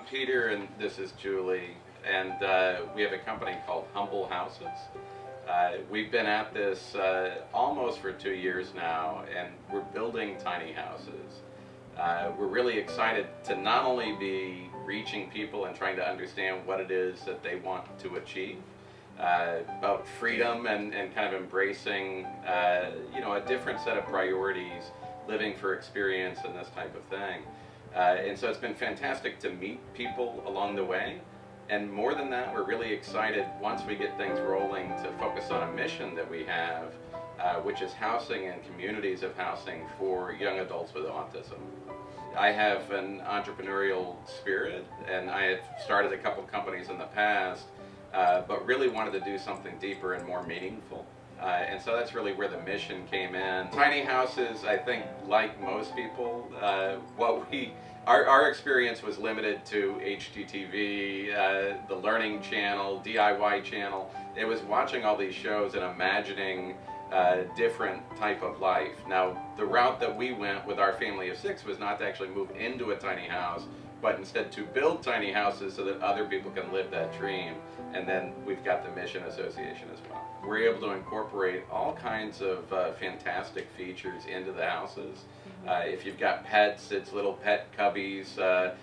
I'm Peter, and this is Julie, and we have a company called Humble Houses. We've been at this almost for 2 years now, and we're building tiny houses. We're really excited to not only be reaching people and trying to understand what it is that they want to achieve, about freedom and kind of embracing a different set of priorities, living for experience and this type of thing. And so it's been fantastic to meet people along the way. And more than that, we're really excited once we get things rolling to focus on a mission that we have, which is housing and communities of housing for young adults with autism. I have an entrepreneurial spirit, and I had started a couple companies in the past, but really wanted to do something deeper and more meaningful. And so that's really where the mission came in. Tiny houses, I think, like most people, our experience was limited to HGTV, the Learning Channel, DIY Channel. It was watching all these shows and imagining a different type of life. Now, the route that we went with our family of 6 was not to actually move into a tiny house, but instead to build tiny houses so that other people can live that dream. And then we've got the Mission Association as well. We're able to incorporate all kinds of fantastic features into the houses. If you've got pets, it's little pet cubbies, a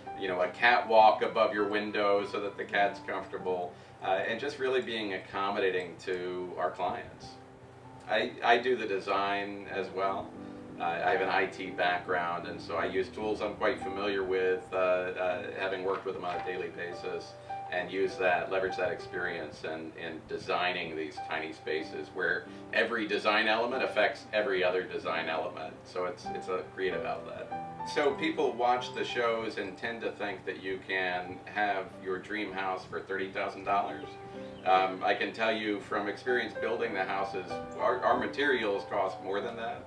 catwalk above your window so that the cat's comfortable, and just really being accommodating to our clients. I do the design as well. I have an IT background, and so I use tools I'm quite familiar with, having worked with them on a daily basis, and leverage that experience in designing these tiny spaces where every design element affects every other design element. So it's a creative outlet. So people watch the shows and tend to think that you can have your dream house for $30,000. I can tell you from experience building the houses, our materials cost more than that.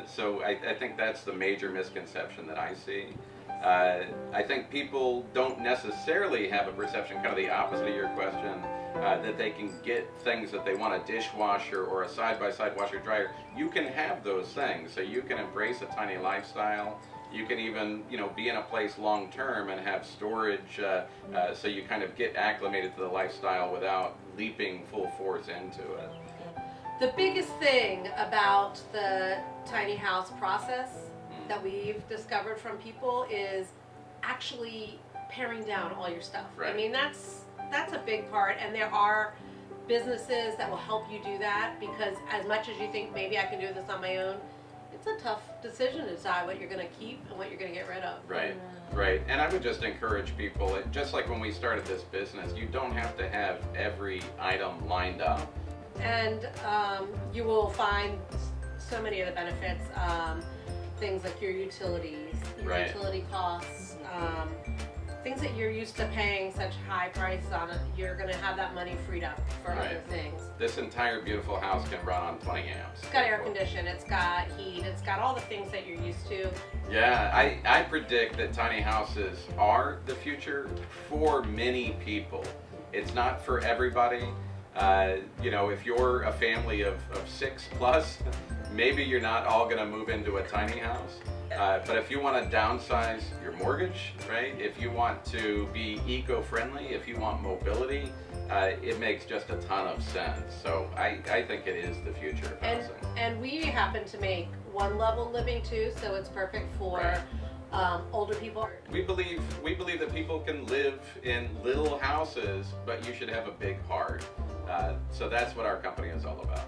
So I think that's the major misconception that I see. I think people don't necessarily have a perception, kind of the opposite of your question, that they can get things that they want, a dishwasher or a side-by-side washer dryer. You can have those things, so you can embrace a tiny lifestyle. You can even, be in a place long-term and have storage, so you kind of get acclimated to the lifestyle without leaping full force into it. The biggest thing about the tiny house process that we've discovered from people is actually paring down all your stuff. Right. I mean, that's a big part, and there are businesses that will help you do that, because as much as you think maybe I can do this on my own, it's a tough decision to decide what you're going to keep and what you're going to get rid of. Right, right. And I would just encourage people, just like when we started this business, you don't have to have every item lined up. And you will find so many of the benefits, things like your utilities, your Right. utility costs, things that you're used to paying such high prices on, you're going to have that money freed up for Right. other things. This entire beautiful house can run on 20 amps. It's got air conditioning, it's got heat, it's got all the things that you're used to. Yeah, I predict that tiny houses are the future for many people. It's not for everybody. If you're a family of 6 plus, maybe you're not all going to move into a tiny house. But if you want to downsize your mortgage, right? If you want to be eco-friendly, if you want mobility, it makes just a ton of sense. So I think it is the future of housing. And we happen to make one level living too, so it's perfect for older people. We believe that people can live in little houses, but you should have a big heart. So that's what our company is all about.